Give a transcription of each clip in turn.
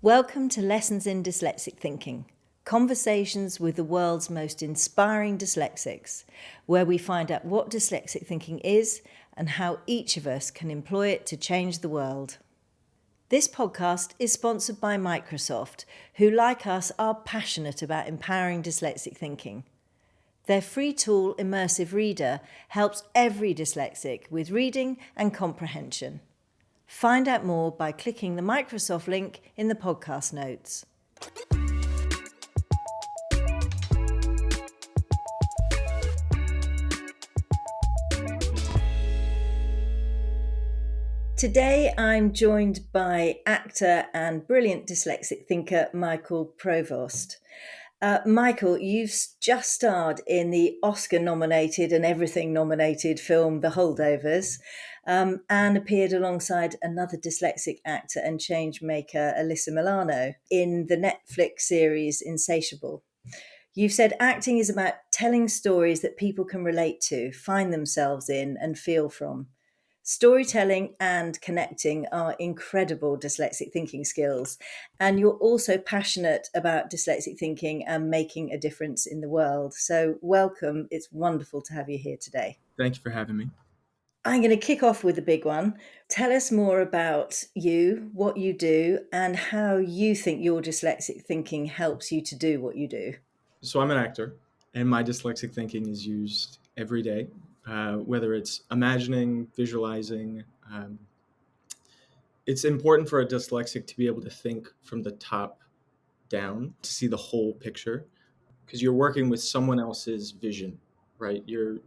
Welcome to Lessons in Dyslexic Thinking, conversations with the world's most inspiring dyslexics, where we find out what dyslexic thinking is and how each of us can employ it to change the world. This podcast is sponsored by Microsoft, who, like us, are passionate about empowering dyslexic thinking. Their free tool, Immersive Reader, helps every dyslexic with reading and comprehension. Find out more by clicking the Microsoft link in the podcast notes. Today I'm joined by actor and brilliant dyslexic thinker Michael Provost. Michael, you've just starred in the Oscar-nominated and everything-nominated film The Holdovers, and appeared alongside another dyslexic actor and change maker, Alyssa Milano, in the Netflix series Insatiable. You've said acting is about telling stories that people can relate to, find themselves in, and feel from. Storytelling and connecting are incredible dyslexic thinking skills, and you're also passionate about dyslexic thinking and making a difference in the world. So welcome. It's wonderful to have you here today. Thank you for having me. I'm going to kick off with a big one. Tell us more about you, what you do, and how you think your dyslexic thinking helps you to do what you do. So I'm an actor, and my dyslexic thinking is used every day, whether it's imagining, visualizing. It's important for a dyslexic to be able to think from the top down, to see the whole picture, because you're working with someone else's vision, right? You're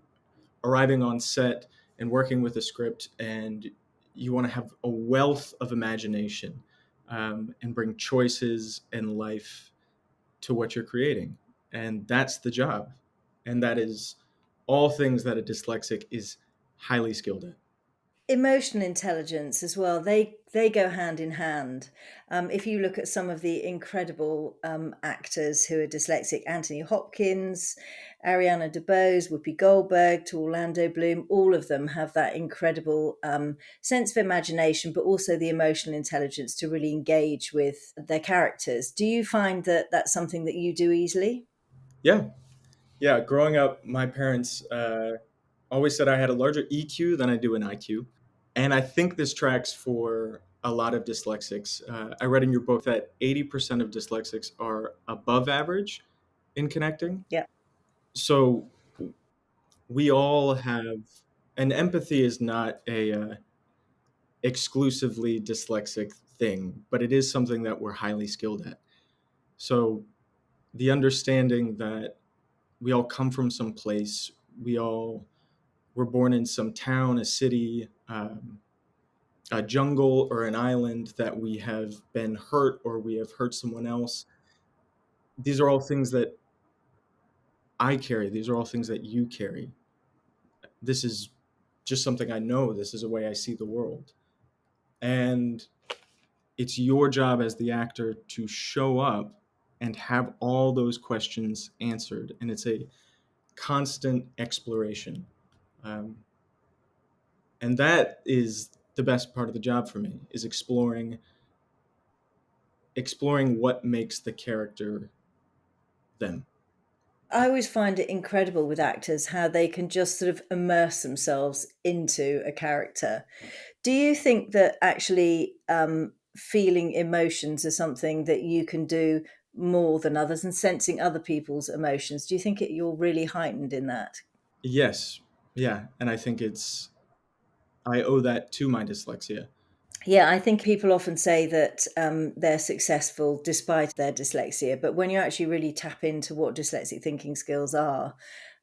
arriving on set and working with a script, and you want to have a wealth of imagination and bring choices and life to what you're creating. And that's the job. And that is all things that a dyslexic is highly skilled at. Emotional intelligence as well, they go hand in hand. If you look at some of the incredible actors who are dyslexic, Anthony Hopkins, Ariana DeBose, Whoopi Goldberg, to Orlando Bloom, all of them have that incredible sense of imagination, but also the emotional intelligence to really engage with their characters. Do you find that that's something that you do easily? Yeah. Yeah. Growing up, my parents always said I had a larger EQ than I do an IQ. And I think this tracks for a lot of dyslexics. I read in your book that 80% of dyslexics are above average in connecting. Yeah. So we all have, and empathy is not a exclusively dyslexic thing, but it is something that we're highly skilled at. So the understanding that we all come from some place, we all were born in some town, a city, a jungle, or an island, that we have been hurt or we have hurt someone else. These are all things that I carry. These are all things that you carry. This is just something I know. This is a way I see the world. And it's your job as the actor to show up and have all those questions answered. And it's a constant exploration. And that is the best part of the job for me, is exploring what makes the character them. I always find it incredible with actors how they can just sort of immerse themselves into a character. Do you think that actually feeling emotions is something that you can do more than others, and sensing other people's emotions? Do you think you're really heightened in that? Yes. Yeah. And I think I owe that to my dyslexia. Yeah, I think people often say that they're successful despite their dyslexia, but when you actually really tap into what dyslexic thinking skills are,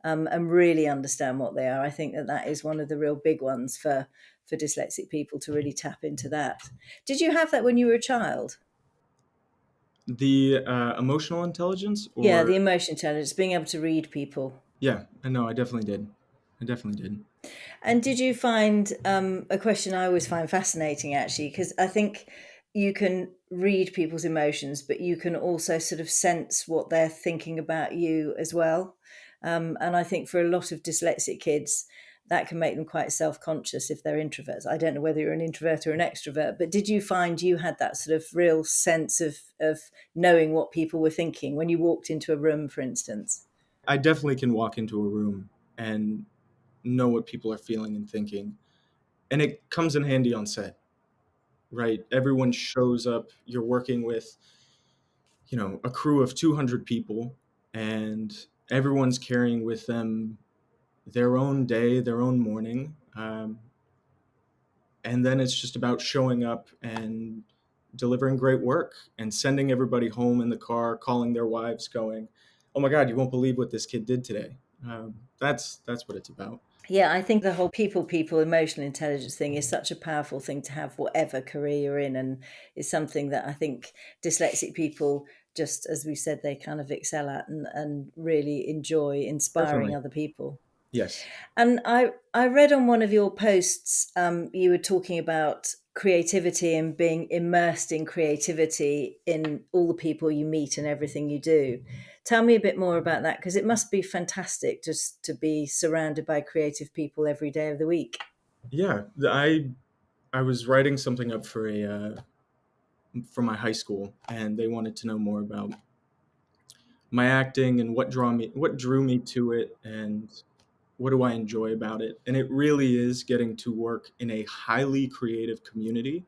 and really understand what they are, I think that is one of the real big ones for dyslexic people, to really tap into that. Did you have that when you were a child? The emotional intelligence, Yeah, the or emotion intelligence, being able to read people. yeah, I know, I definitely did. I definitely did. And did you find a question I always find fascinating, actually, because I think you can read people's emotions, but you can also sort of sense what they're thinking about you as well. And I think for a lot of dyslexic kids, that can make them quite self-conscious if they're introverts. I don't know whether you're an introvert or an extrovert, but did you find you had that sort of real sense of knowing what people were thinking when you walked into a room, for instance? I definitely can walk into a room and know what people are feeling and thinking. And it comes in handy on set, right? Everyone shows up. You're working with, a crew of 200 people, and everyone's carrying with them their own day, their own morning. And then it's just about showing up and delivering great work and sending everybody home in the car, calling their wives, going, "Oh my God, you won't believe what this kid did today." That's what it's about. Yeah, I think the whole people emotional intelligence thing is such a powerful thing to have, whatever career you're in, and is something that I think dyslexic people, just as we said, they kind of excel at and really enjoy inspiring Definitely. other people. Yes. And I read on one of your posts, you were talking about creativity and being immersed in creativity in all the people you meet and everything you do. Tell me a bit more about that, because it must be fantastic just to be surrounded by creative people every day of the week. Yeah. I was writing something up for my high school, and they wanted to know more about my acting and what drew me to it, and what do I enjoy about it. And it really is getting to work in a highly creative community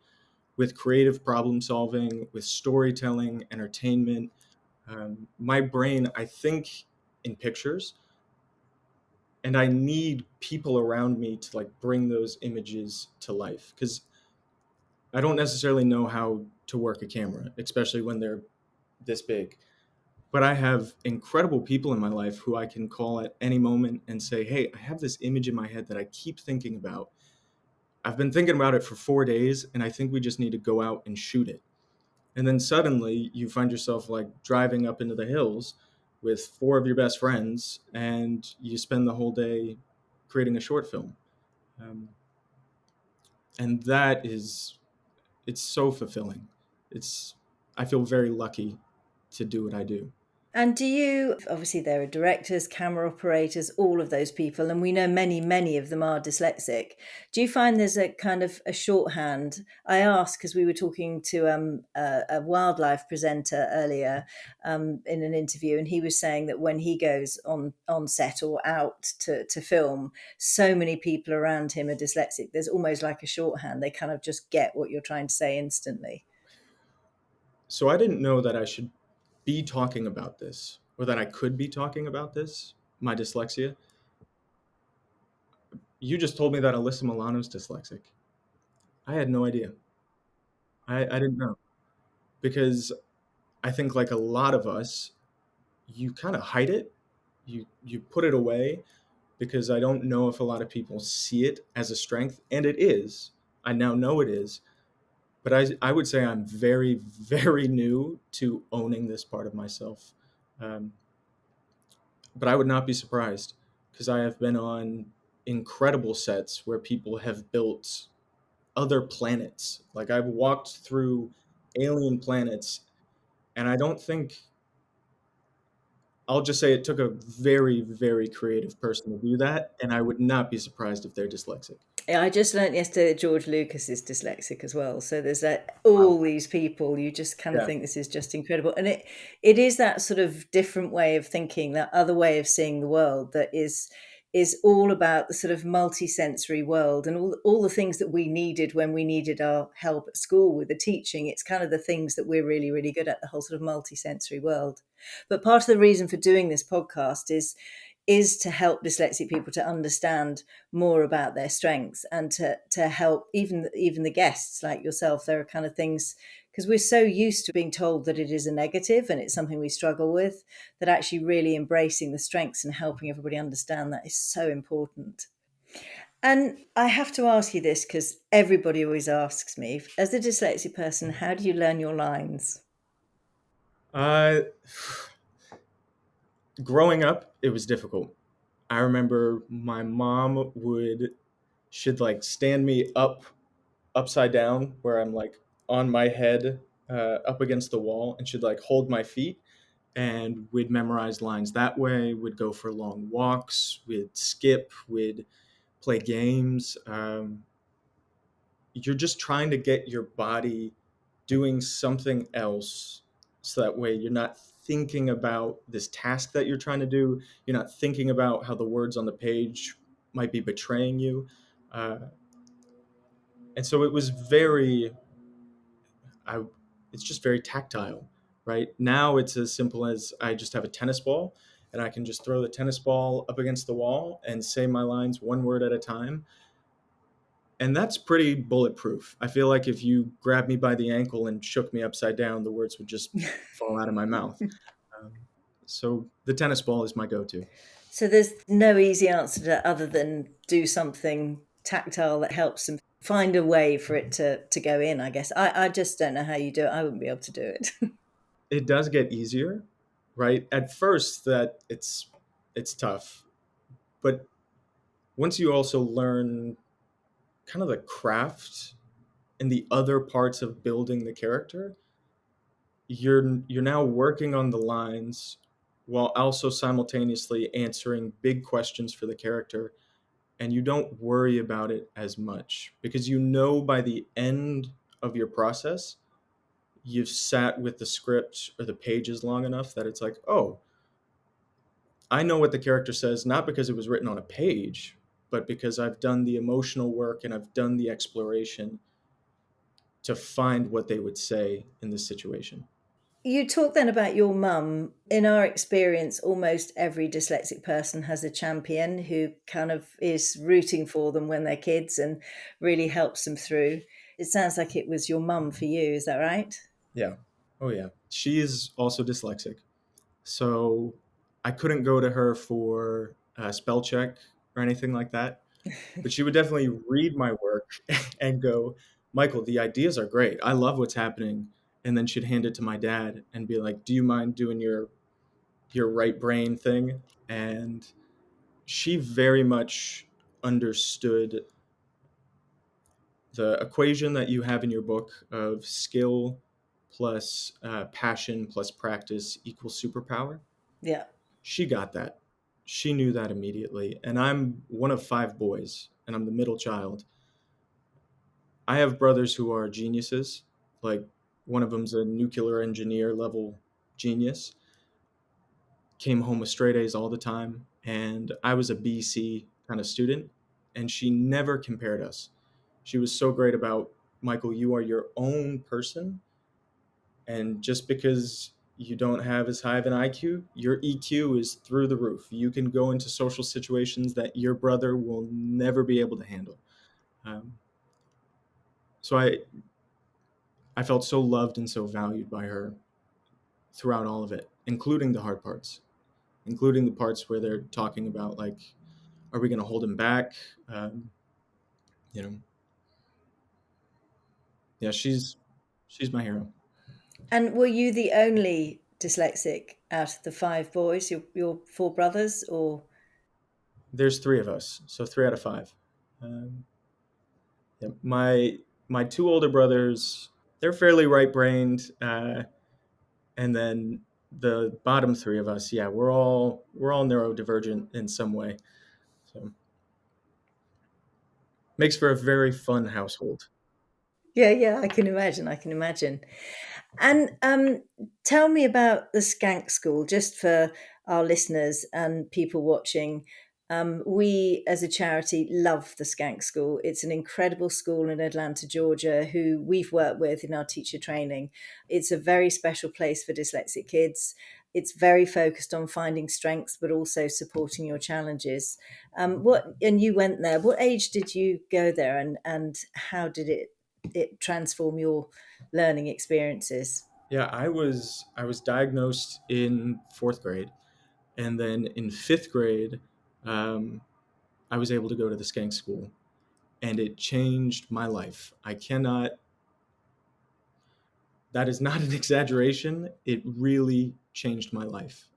with creative problem solving, with storytelling, entertainment. My brain, I think in pictures, and I need people around me to like bring those images to life, because I don't necessarily know how to work a camera, especially when they're this big. But I have incredible people in my life who I can call at any moment and say, "Hey, I have this image in my head that I keep thinking about. I've been thinking about it for 4 days, and I think we just need to go out and shoot it." And then suddenly you find yourself like driving up into the hills with four of your best friends, and you spend the whole day creating a short film. Um, and it's so fulfilling. It's, I feel very lucky to do what I do. And do you, obviously, there are directors, camera operators, all of those people, and we know many, many of them are dyslexic. Do you find there's a kind of a shorthand? I ask because we were talking to a wildlife presenter earlier in an interview, and he was saying that when he goes on set or out to film, so many people around him are dyslexic. There's almost like a shorthand. They kind of just get what you're trying to say instantly. So I didn't know that I should be talking about this, or that I could be talking about this, my dyslexia. You just told me that Alyssa Milano's dyslexic. I had no idea. I didn't know, because I think like a lot of us, you kind of hide it. You put it away, because I don't know if a lot of people see it as a strength, and it is. I now know it is, but I would say I'm very, very new to owning this part of myself. Um, but I would not be surprised, because I have been on incredible sets where people have built other planets. Like I've walked through alien planets, and I don't think, I'll just say it took a very, very creative person to do that, and I would not be surprised if they're dyslexic. Yeah, I just learnt yesterday that George Lucas is dyslexic as well. So there's Wow. all these people. You just kind of Yeah. think this is just incredible, and it is that sort of different way of thinking, that other way of seeing the world that is all about the sort of multisensory world and all the things that we needed when we needed our help at school with the teaching. It's kind of the things that we're really, really good at, the whole sort of multisensory world. But part of the reason for doing this podcast is to help dyslexic people to understand more about their strengths, and to help even the guests like yourself. There are kind of things, because we're so used to being told that it is a negative and it's something we struggle with, that actually really embracing the strengths and helping everybody understand that is so important. And I have to ask you this, because everybody always asks me, as a dyslexic person, how do you learn your lines? Uh, Growing up, it was difficult. I remember my mom should like stand me upside down, where I'm like on my head, up against the wall, and should like hold my feet, and we'd memorize lines that way. We'd go for long walks, we'd skip, we'd play games. You're just trying to get your body doing something else so that way you're not thinking about this task that you're trying to do. You're not thinking about how the words on the page might be betraying you. Uh, and so it was very, I, it's just very tactile, right? Now it's as simple as I just have a tennis ball and I can just throw the tennis ball up against the wall and say my lines one word at a time. And that's pretty bulletproof. I feel like if you grabbed me by the ankle and shook me upside down, the words would just fall out of my mouth. Um, so the tennis ball is my go-to. So there's no easy answer to that other than do something tactile that helps them find a way for it to go in, I guess. I just don't know how you do it. I wouldn't be able to do it. It does get easier, right? At first, that it's tough, but once you also learn kind of the craft and the other parts of building the character, you're now working on the lines while also simultaneously answering big questions for the character, and you don't worry about it as much because you know by the end of your process you've sat with the script or the pages long enough that it's like, oh, I know what the character says, not because it was written on a page, but because I've done the emotional work and I've done the exploration to find what they would say in this situation. You talk then about your mum. In our experience, almost every dyslexic person has a champion who kind of is rooting for them when they're kids and really helps them through. It sounds like it was your mum for you. Is that right? Yeah. Oh, yeah. She is also dyslexic. So I couldn't go to her for a spell check or anything like that. But she would definitely read my work and go, Michael, the ideas are great. I love what's happening. And then she'd hand it to my dad and be like, do you mind doing your right brain thing? And she very much understood the equation that you have in your book of skill plus passion plus practice equals superpower. Yeah. She got that. She knew that immediately. And I'm one of five boys, and I'm the middle child. I have brothers who are geniuses. Like one of them's a nuclear engineer level genius. Came home with straight A's all the time, and I was a BC kind of student, and she never compared us. She was so great about, Michael, you are your own person, and just because you don't have as high of an IQ, your EQ is through the roof. You can go into social situations that your brother will never be able to handle. Um, so I felt so loved and so valued by her throughout all of it, including the hard parts, including the parts where they're talking about like, are we going to hold him back? Um, you know, yeah, she's my hero. And were you the only dyslexic out of the five boys, your four brothers, or There's three of us, so three out of five. Um, yeah, my two older brothers, they're fairly right brained, and then the bottom three of us, yeah, we're all neurodivergent in some way. So makes for a very fun household. yeah, yeah, I can imagine. I can imagine. And tell me about the Skank School, just for our listeners and people watching. We, as a charity, love the Skank School. It's an incredible school in Atlanta, Georgia, who we've worked with in our teacher training. It's a very special place for dyslexic kids. It's very focused on finding strengths, but also supporting your challenges. What and you went there. What age did you go there, and how did it transform your learning experiences? Yeah, I was diagnosed in fourth grade, and then in fifth grade, um, I was able to go to the Skank School, and it changed my life. I cannot. That is not an exaggeration. It really changed my life.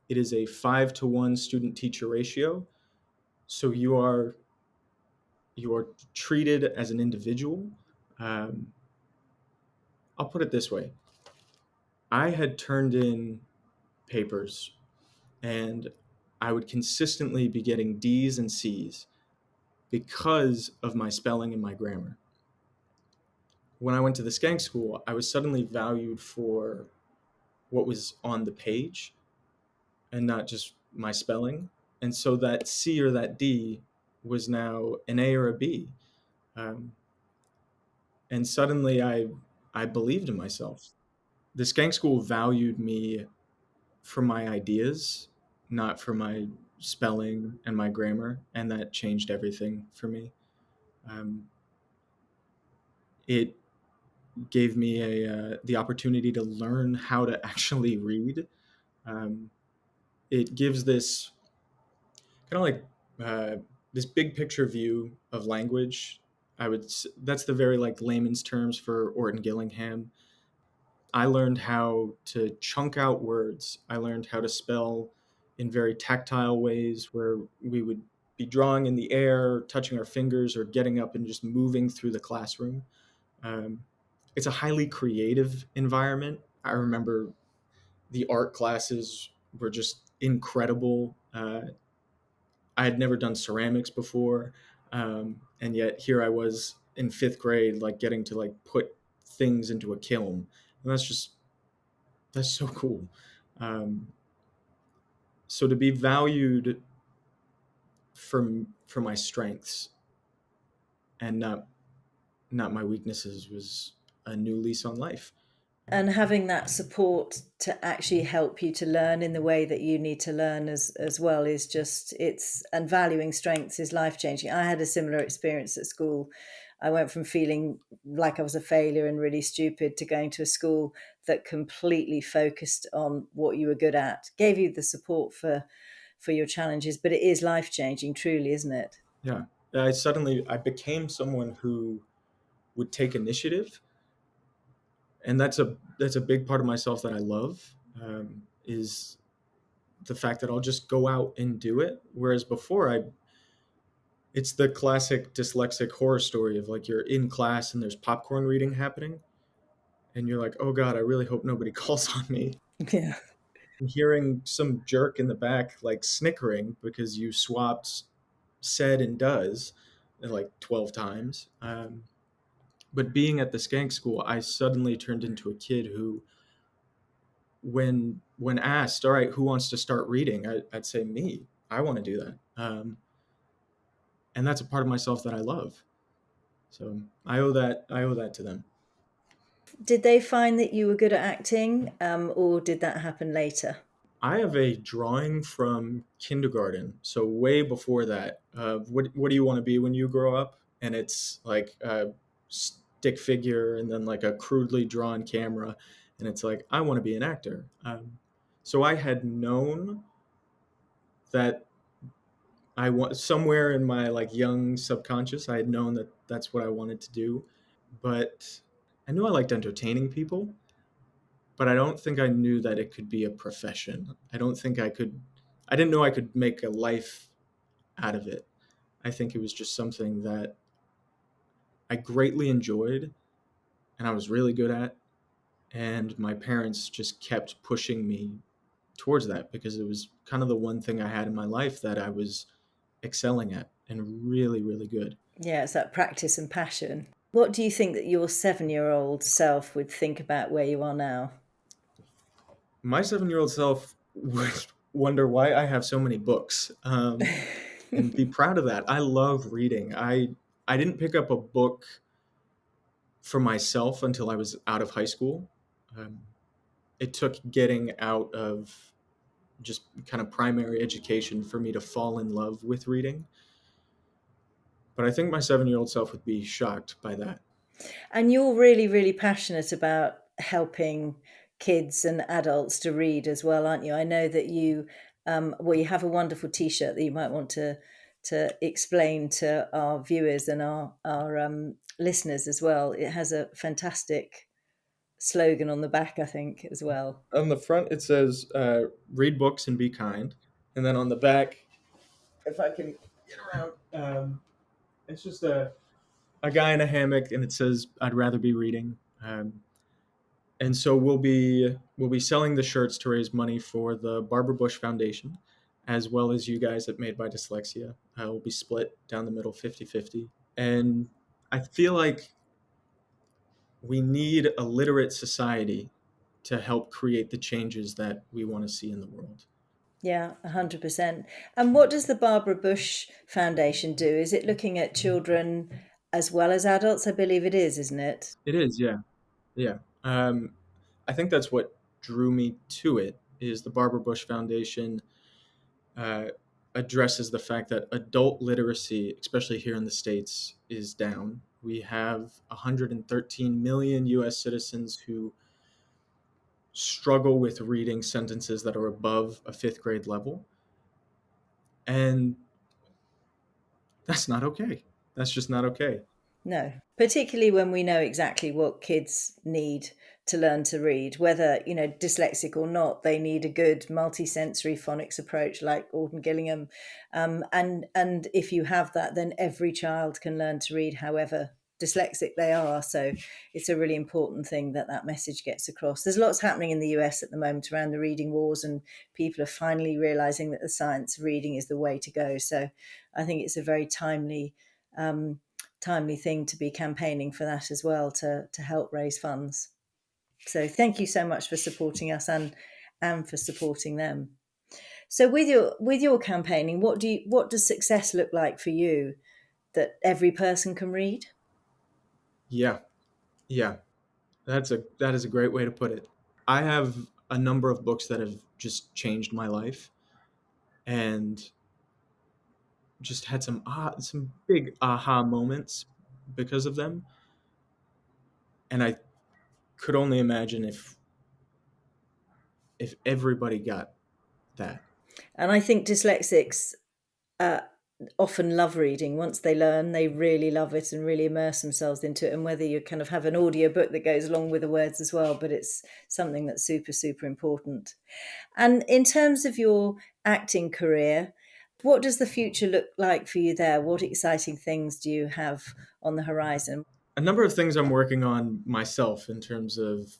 It is a 5-to-1 student teacher ratio, so you are treated as an individual. Um, I'll put it this way: I had turned in papers, and I would consistently be getting D's and C's. because of my spelling and my grammar. When I went to the Skank School, I was suddenly valued for what was on the page and not just my spelling. And so that C or that D was now an A or a B. Um, and suddenly I believed in myself. The Skank School valued me for my ideas, not for my spelling and my grammar, and that changed everything for me. Um, it gave me the opportunity to learn how to actually read. Um, it gives this kind of like this big picture view of language. That's the very like layman's terms for Orton Gillingham. I learned how to chunk out words. I learned how to spell in very tactile ways where we would be drawing in the air, touching our fingers, or getting up and just moving through the classroom. Um, it's a highly creative environment. I remember the art classes were just incredible. I had never done ceramics before, and yet here I was in fifth grade, like getting to like put things into a kiln, and that's so cool. Um, so to be valued for my strengths and not my weaknesses was a new lease on life. And having that support to actually help you to learn in the way that you need to learn as well is just it's and valuing strengths is life changing. I had a similar experience at school. I went from feeling like I was a failure and really stupid to going to a school that completely focused on what you were good at, gave you the support for your challenges, but it is life changing, truly, isn't it? Yeah, I became someone who would take initiative, and that's a big part of myself that I love. Is the fact that I'll just go out and do it. Whereas before, it's the classic dyslexic horror story of like you're in class and there's popcorn reading happening, and you're like, oh God, I really hope nobody calls on me. Yeah. And hearing some jerk in the back like snickering because you swapped said and does like 12 times. But being at the Skank School, I suddenly turned into a kid who, when asked, all right, who wants to start reading, I'd say me. I want to do that. And that's a part of myself that I love. So I owe that to them. Did they find that you were good at acting, or did that happen later? I have a drawing from kindergarten, so way before that. What do you want to be when you grow up? And it's like a stick figure, and then like a crudely drawn camera, and it's like I want to be an actor. So I had known that I want somewhere in my like young subconscious, I had known that that's what I wanted to do, but I knew I liked entertaining people, but I don't think I knew that it could be a profession. I didn't know I could make a life out of it. I think it was just something that I greatly enjoyed and I was really good at. And my parents just kept pushing me towards that because it was kind of the one thing I had in my life that I was excelling at and really, really good. Yeah, it's that practice and passion. What do you think that your 7-year-old self would think about where you are now? My 7-year-old self would wonder why I have so many books. And be proud of that. I love reading. I didn't pick up a book for myself until I was out of high school. Um, it took getting out of just kind of primary education for me to fall in love with reading. But I think my 7-year-old self would be shocked by that. And you're really, really passionate about helping kids and adults to read as well, aren't you? I know that you have a wonderful T-shirt that you might want to explain to our viewers and our listeners as well. It has a fantastic slogan on the back, I think, as well. On the front, it says, read books and be kind. And then on the back, if I can get around, it's just a guy in a hammock, and it says, "I'd rather be reading." And so we'll be selling the shirts to raise money for the Barbara Bush Foundation, as well as you guys at Made by Dyslexia. Will be split down the middle 50-50. And I feel like we need a literate society to help create the changes that we want to see in the world. Yeah, 100%. And what does the Barbara Bush Foundation do? Is it looking at children as well as adults? I believe it is, isn't it? It is, yeah. Yeah. I think that's what drew me to it is the Barbara Bush Foundation uh, addresses the fact that adult literacy, especially here in the States, is down. We have 113 million US citizens who struggle with reading sentences that are above a fifth grade level. And that's not okay. That's just not okay. No, particularly when we know exactly what kids need to learn to read, whether, dyslexic or not, they need a good multisensory phonics approach like Alden Gillingham. And if you have that, then every child can learn to read however dyslexic they are. So it's a really important thing that that message gets across. There's lots happening in the US at the moment around the reading wars, and people are finally realizing that the science of reading is the way to go. So I think it's a very timely thing to be campaigning for that as well, to help raise funds. So thank you so much for supporting us and for supporting them. So with your campaigning, what does success look like for you? That every person can read? Yeah. Yeah. That is a great way to put it. I have a number of books that have just changed my life and just had some big aha moments because of them. And I could only imagine if everybody got that. And I think dyslexics uh, often love reading. Once they learn, they really love it and really immerse themselves into it. And whether you kind of have an audio book that goes along with the words as well, but it's something that's super, super important. And in terms of your acting career, what does the future look like for you there? What exciting things do you have on the horizon? A number of things I'm working on myself in terms of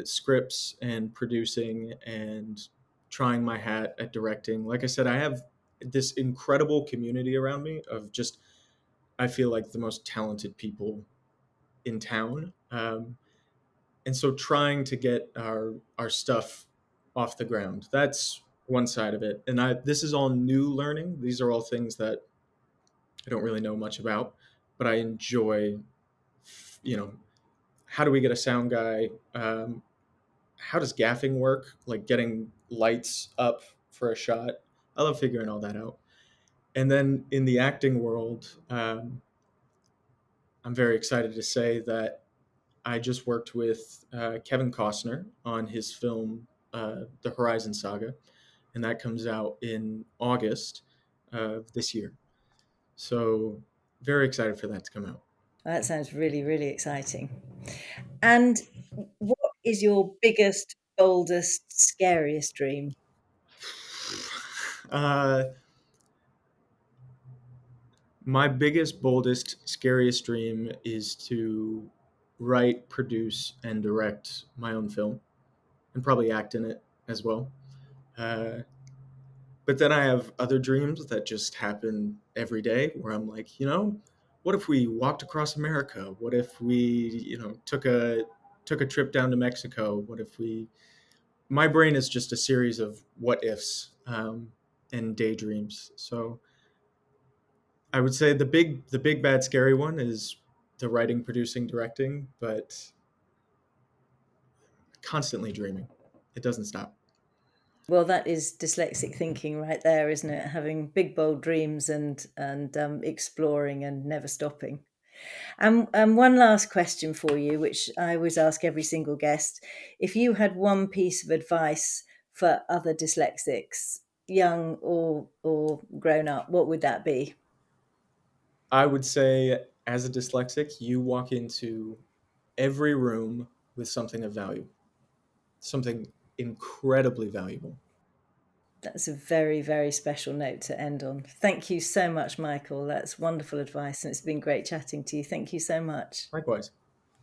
scripts and producing and trying my hat at directing. Like I said, I have this incredible community around me of just, I feel like the most talented people in town. And so trying to get our stuff off the ground. That's one side of it. And this is all new learning. These are all things that I don't really know much about, but I enjoy, you know, how do we get a sound guy? How does gaffing work? Like getting lights up for a shot. I love figuring all that out. And then in the acting world, I'm very excited to say that I just worked with Kevin Costner on his film, The Horizon Saga, and that comes out in August of this year. So, very excited for that to come out. That sounds really, really exciting. And what is your biggest, boldest, scariest dream? Uh, my biggest, boldest, scariest dream is to write, produce, and direct my own film, and probably act in it as well. Uh, but then I have other dreams that just happen every day where I'm like, what if we walked across America? What if we, took a trip down to Mexico? What if we? My brain is just a series of what ifs and daydreams. So I would say the big bad scary one is the writing, producing, directing, but constantly dreaming. It doesn't stop. Well, that is dyslexic thinking right there, isn't it? Having big, bold dreams and exploring and never stopping. And one last question for you, which I always ask every single guest: if you had one piece of advice for other dyslexics, young or grown up, what would that be? I would say, as a dyslexic, you walk into every room with something of value, something incredibly valuable. That's a very, very special note to end on. Thank you so much, Michael. That's wonderful advice, and it's been great chatting to you. Thank you so much. Likewise.